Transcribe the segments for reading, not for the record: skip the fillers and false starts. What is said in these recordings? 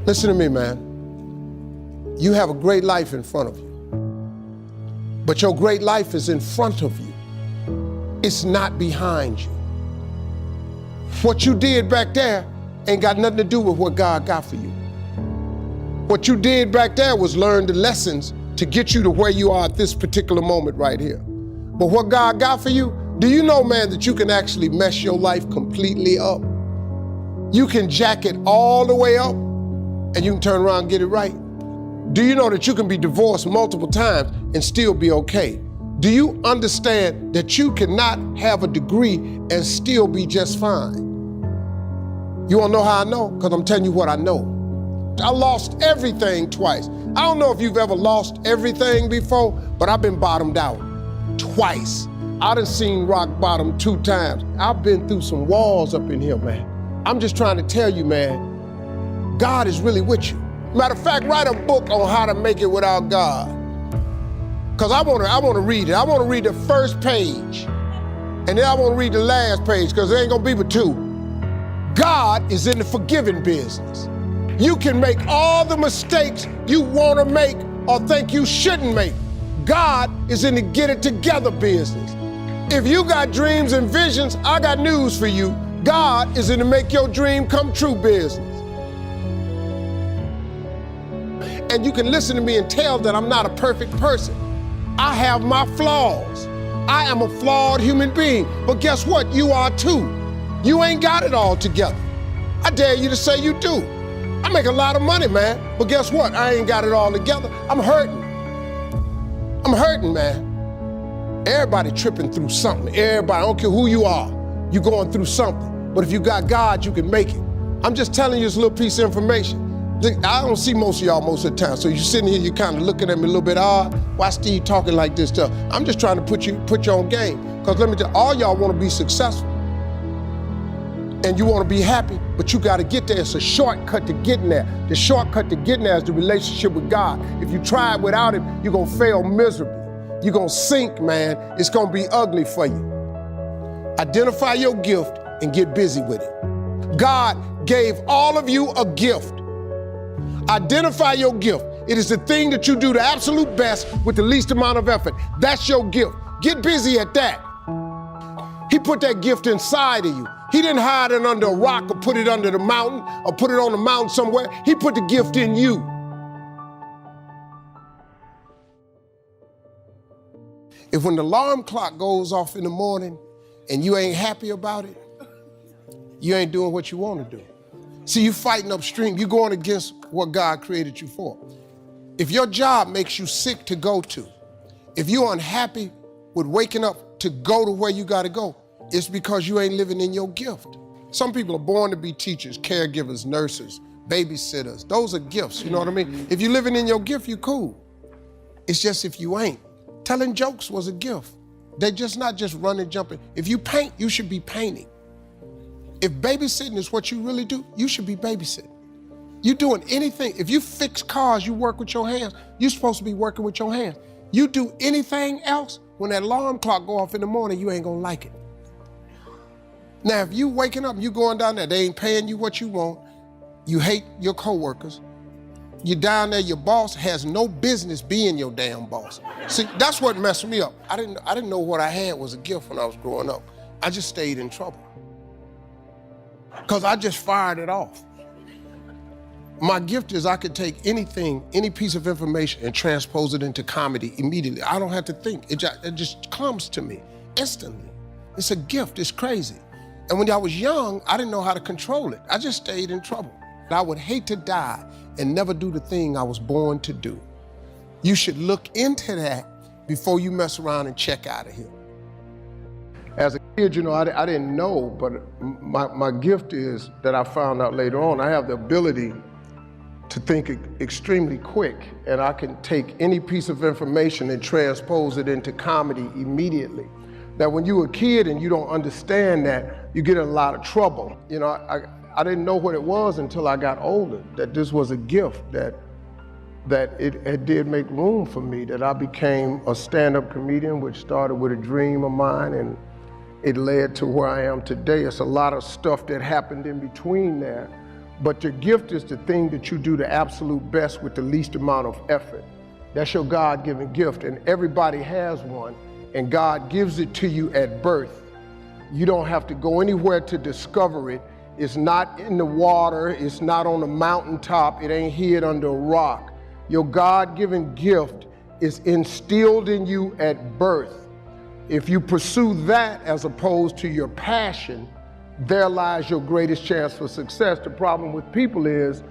Listen to me, man. You have a great life in front of you. But your great life is in front of you. It's not behind you. What you did back there ain't got nothing to do with what God got for you. What you did back there was learn the lessons to get you to where you are at this particular moment right here. But what God got for you, do you know, man, that you can actually mess your life completely up? You can jack it all the way up and you can turn around and get it right. Do you know that you can be divorced multiple times and still be okay? Do you understand that you cannot have a degree and still be just fine? You wanna know how I know? Because I'm telling you what I know. I lost everything twice. I don't know if you've ever lost everything before, but I've been bottomed out twice. I done seen rock bottom 2 times. I've been through some walls up in here, man. I'm just trying to tell you, man, God is really with you. Matter of fact, write a book on how to make it without God. Because I wanna read it. I wanna read the first page, and then I wanna read the last page, because there ain't gonna be but 2. God is in the forgiving business. You can make all the mistakes you wanna make or think you shouldn't make. God is in the get it together business. If you got dreams and visions, I got news for you. God is in the make your dream come true business. And you can listen to me and tell that I'm not a perfect person. I have my flaws. I am a flawed human being, but guess what? You are too. You ain't got it all together. I dare you to say you do. I make a lot of money, man, but guess what? I ain't got it all together. I'm hurting. I'm hurting, man. Everybody tripping through something. Everybody, I don't care who you are, you going through something. But if you got God, you can make it. I'm just telling you this little piece of information. I don't see most of y'all most of the time, so you're sitting here, you're kind of looking at me a little bit odd. Why Steve talking like this stuff? I'm just trying to put you on game. Because let me tell you, all y'all want to be successful. And you want to be happy, but you got to get there. It's a shortcut to getting there. The shortcut to getting there is the relationship with God. If you try it without Him, you're going to fail miserably. You're going to sink, man. It's going to be ugly for you. Identify your gift and get busy with it. God gave all of you a gift. Identify your gift. It is the thing that you do the absolute best with the least amount of effort. That's your gift. Get busy at that. He put that gift inside of you. He didn't hide it under a rock or put it under the mountain or put it on the mountain somewhere. He put the gift in you. If when the alarm clock goes off in the morning and you ain't happy about it, you ain't doing what you want to do. See, you fighting upstream. You're going against what God created you for. If your job makes you sick to go to, if you're unhappy with waking up to go to where you got to go, it's because you ain't living in your gift. Some people are born to be teachers, caregivers, nurses, babysitters. Those are gifts, you know what I mean? If you're living in your gift, you're cool. It's just if you ain't. Telling jokes was a gift. They're just not just running, jumping. If you paint, you should be painting. If babysitting is what you really do, you should be babysitting. You doing anything. If you fix cars, you work with your hands, you're supposed to be working with your hands. You do anything else, when that alarm clock go off in the morning, you ain't gonna like it. Now, if you waking up and you going down there, they ain't paying you what you want, you hate your coworkers, you're down there, your boss has no business being your damn boss. See, that's what messed me up. I didn't know what I had was a gift when I was growing up. I just stayed in trouble. Because I just fired it off. My gift is I could take anything, any piece of information and transpose it into comedy immediately. I don't have to think, it just comes to me instantly. It's a gift, it's crazy. And when I was young, I didn't know how to control it. I just stayed in trouble. I would hate to die and never do the thing I was born to do. You should look into that before you mess around and check out of here. As a kid, you know, I didn't know, but my gift is that I found out later on, I have the ability to think extremely quick, and I can take any piece of information and transpose it into comedy immediately. Now, when you're a kid and you don't understand that, you get in a lot of trouble. You know, I didn't know what it was until I got older, that this was a gift, that it did make room for me, that I became a stand-up comedian, which started with a dream of mine, and it led to where I am today. It's a lot of stuff that happened in between there, But your gift is the thing that you do the absolute best with the least amount of effort. That's your God-given gift, and everybody has one, and God gives it to you at birth. You don't have to go anywhere to discover it. It's not in the water, it's not on a mountaintop, it ain't hid under a rock. Your God-given gift is instilled in you at birth. If you pursue that as opposed to your passion, there lies your greatest chance for success. The problem with people is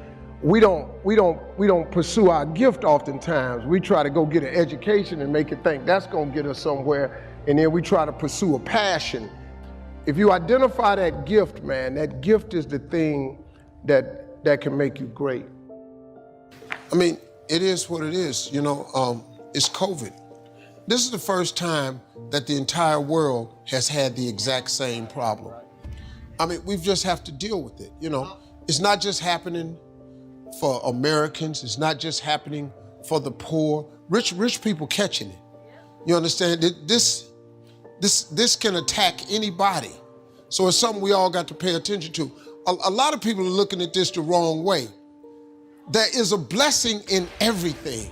we don't pursue our gift oftentimes. We try to go get an education and make it think that's gonna get us somewhere, and then we try to pursue a passion. If you identify that gift, man, that gift is the thing that can make you great. I mean, it is what it is, you know, it's COVID. This is the first time that the entire world has had the exact same problem. I mean, we just have to deal with it, you know. It's not just happening for Americans, it's not just happening for the poor. Rich people catching it. You understand? This can attack anybody. So it's something we all got to pay attention to. A lot of people are looking at this the wrong way. There is a blessing in everything.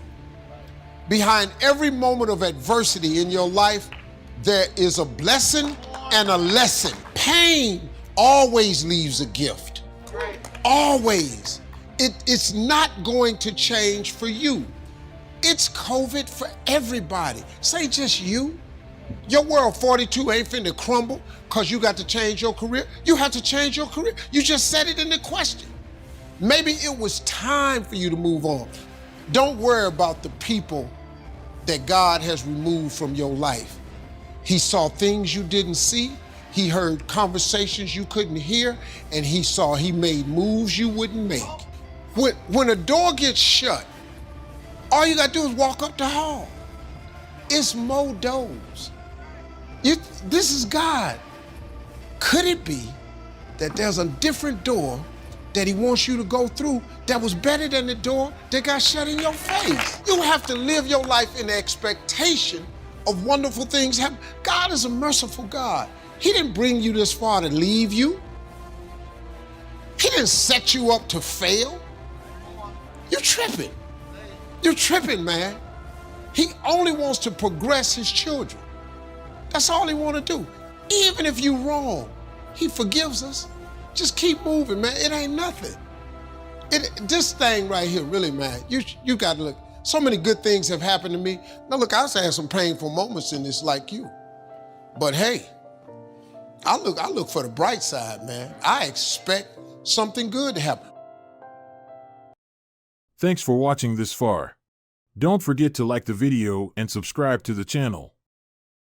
Behind every moment of adversity in your life, there is a blessing and a lesson. Pain always leaves a gift. Always. It's not going to change for you. It's COVID for everybody. Say just you. Your world 42 ain't finna crumble because you got to change your career. You have to change your career. You just said it in the question. Maybe it was time for you to move on. Don't worry about the people that God has removed from your life. He saw things you didn't see. He heard conversations you couldn't hear, and he made moves you wouldn't make. When a door gets shut, all you gotta do is walk up the hall. It's more doors. This is God. Could it be that there's a different door that he wants you to go through that was better than the door that got shut in your face? You have to live your life in the expectation of wonderful things happening. God is a merciful God. He didn't bring you this far to leave you. He didn't set you up to fail. You're tripping. You're tripping, man. He only wants to progress his children. That's all he wants to do. Even if you're wrong, he forgives us. Just keep moving, man. It ain't nothing. This thing right here, really, man, you got to look. So many good things have happened to me. Now, look, I've had some painful moments in this like you. But hey, I look for the bright side, man. I expect something good to happen. Thanks for watching this far. Don't forget to like the video and subscribe to the channel.